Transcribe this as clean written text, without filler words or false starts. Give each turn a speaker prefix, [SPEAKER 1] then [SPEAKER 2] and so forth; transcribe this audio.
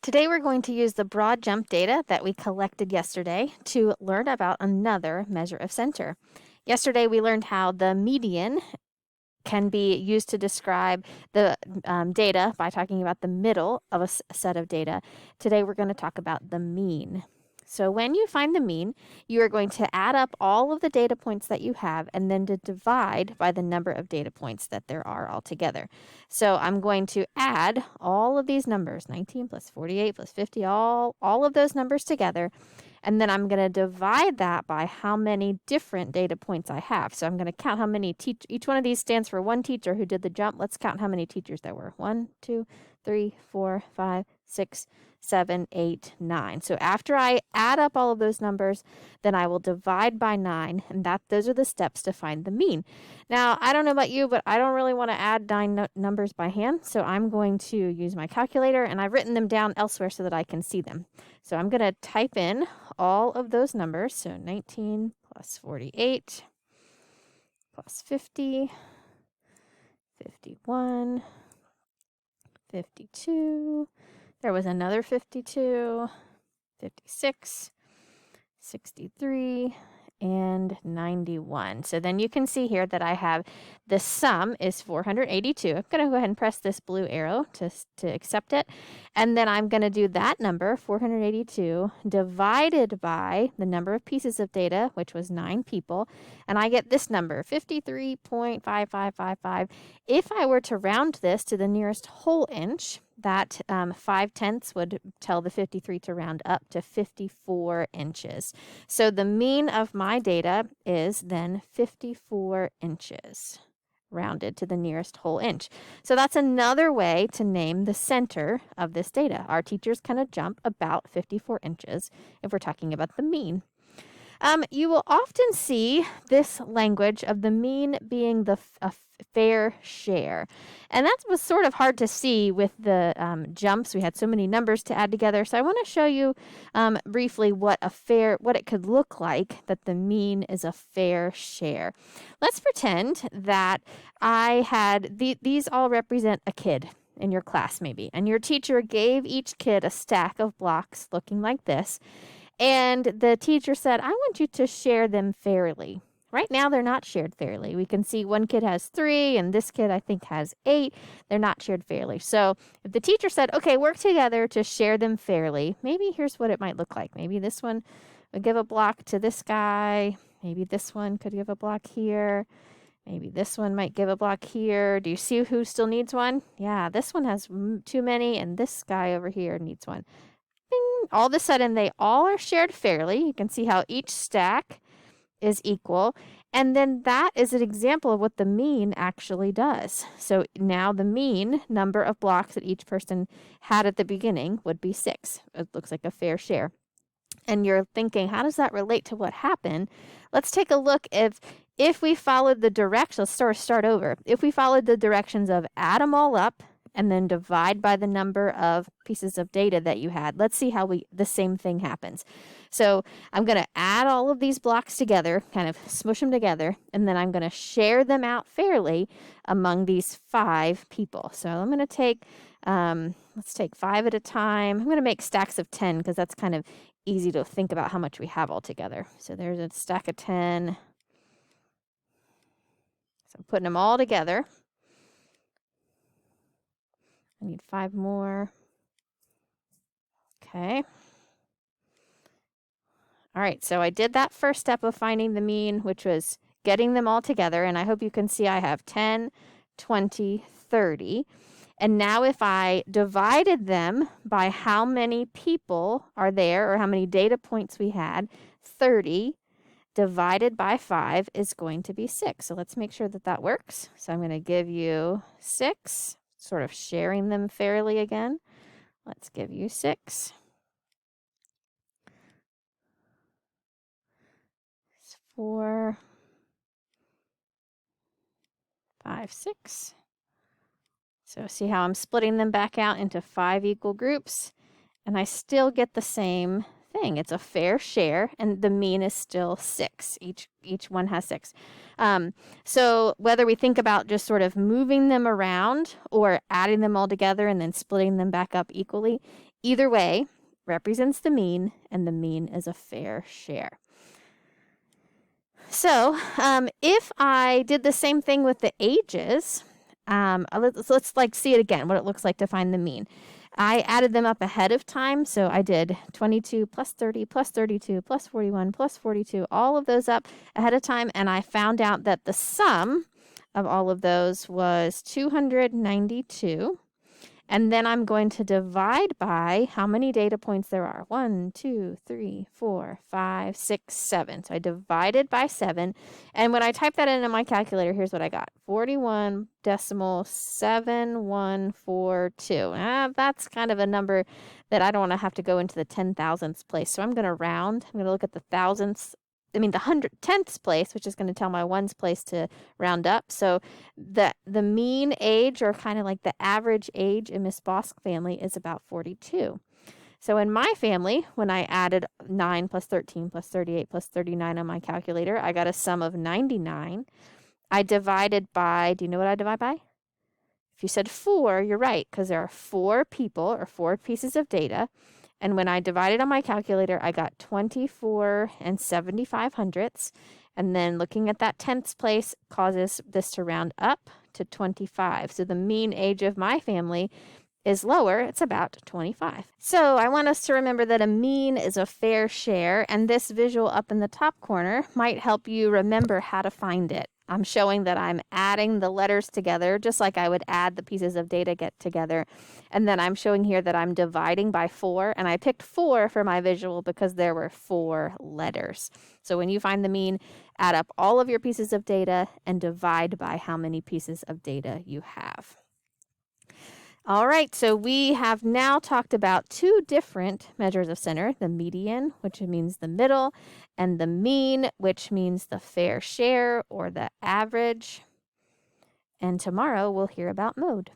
[SPEAKER 1] Today we're going to use the broad jump data that we collected yesterday to learn about another measure of center. Yesterday we learned how the median can be used to describe the data by talking about the middle of a set of data. Today we're going to talk about the mean. So when you find the mean, you are going to add up all of the data points that you have and then to divide by the number of data points that there are altogether. So I'm going to add all of these numbers, 19 plus 48 plus 50, all of those numbers together. And then I'm going to divide that by how many different data points I have. So I'm going to count how many each one of these stands for one teacher who did the jump. Let's count how many teachers there were. 1, 2, 3, 4, 5, 6, 7, 8, 9. So after I add up all of those numbers, then I will divide by 9, and those are the steps to find the mean. Now, I don't know about you, but I don't really want to add 9 numbers by hand, so I'm going to use my calculator, and I've written them down elsewhere so that I can see them. So I'm going to type in all of those numbers. So 19 plus 48 plus 50, 51, 52. There was another 52, 56, 63, and 91. So then you can see here that I have the sum is 482. I'm going to go ahead and press this blue arrow to accept it. And then I'm going to do that number, 482, divided by the number of pieces of data, which was 9 people. And I get this number, 53.5555. If I were to round this to the nearest whole inch, that 5/10 would tell the 53 to round up to 54 inches. So the mean of my data is then 54 inches, rounded to the nearest whole inch. So that's another way to name the center of this data. Our teachers kind of jump about 54 inches if we're talking about the mean. You will often see this language of the mean being a fair share. And that was sort of hard to see with the jumps. We had so many numbers to add together. So I want to show you briefly what it could look like that the mean is a fair share. Let's pretend that I had these all represent a kid in your class maybe, and your teacher gave each kid a stack of blocks looking like this. And the teacher said, I want you to share them fairly. Right now, they're not shared fairly. We can see one kid has 3, and this kid, I think, has 8. They're not shared fairly. So if the teacher said, okay, work together to share them fairly, maybe here's what it might look like. Maybe this one would give a block to this guy. Maybe this one could give a block here. Maybe this one might give a block here. Do you see who still needs one? Yeah, this one has too many, and this guy over here needs one. Bing! All of a sudden, they all are shared fairly. You can see how each stack is equal. And then that is an example of what the mean actually does. So now the mean number of blocks that each person had at the beginning would be 6. It looks like a fair share. And you're thinking, how does that relate to what happened? Let's take a look if we followed the directions. Let's start over. If we followed the directions of add them all up and then divide by the number of pieces of data that you had. Let's see how the same thing happens. So I'm going to add all of these blocks together, kind of smush them together, and then I'm going to share them out fairly among these 5 people. So I'm going to take, let's take 5 at a time. I'm going to make stacks of 10 because that's kind of easy to think about how much we have all together. So there's a stack of 10. So I'm putting them all together. I need 5 more. Okay. All right, so I did that first step of finding the mean, which was getting them all together. And I hope you can see I have 10, 20, 30. And now if I divided them by how many people are there or how many data points we had, 30 divided by 5 is going to be 6. So let's make sure that that works. So I'm going to give you 6, sort of sharing them fairly again. Let's give you 6. 4, 5, 6. So see how I'm splitting them back out into 5 equal groups, and I still get the same thing. It's a fair share, and the mean is still 6. Each one has 6. So whether we think about just sort of moving them around or adding them all together and then splitting them back up equally, either way represents the mean, and the mean is a fair share. So if I did the same thing with the ages, let's like see it again, what it looks like to find the mean. I added them up ahead of time, so I did 22 plus 30 plus 32 plus 41 plus 42, all of those up ahead of time, and I found out that the sum of all of those was 292. And then I'm going to divide by how many data points there are. 1, 2, 3, 4, 5, 6, 7. So I divided by 7. And when I type that into my calculator, here's what I got. 41.7142. That's kind of a number that I don't want to have to go into the 10,000ths place. So I'm going to round. I'm going to look at the thousandths. I mean the 110ths place, which is going to tell my ones place to round up. So the mean age, or kind of like the average age in Miss Bosk family, is about 42. So in my family, when I added 9 plus 13 plus 38 plus 39 on my calculator, I got a sum of 99. I divided by, do you know what I divide by? If you said 4, you're right, because there are 4 people or 4 pieces of data. And when I divided on my calculator, I got 24 75 And then looking at that tenths place causes this to round up to 25. So the mean age of my family is lower. It's about 25. So I want us to remember that a mean is a fair share, and this visual up in the top corner might help you remember how to find it. I'm showing that I'm adding the letters together, just like I would add the pieces of data get together. And then I'm showing here that I'm dividing by 4, and I picked 4 for my visual because there were 4 letters. So when you find the mean, add up all of your pieces of data and divide by how many pieces of data you have. All right, so we have now talked about 2 different measures of center, the median, which means the middle, and the mean, which means the fair share or the average. And tomorrow we'll hear about mode.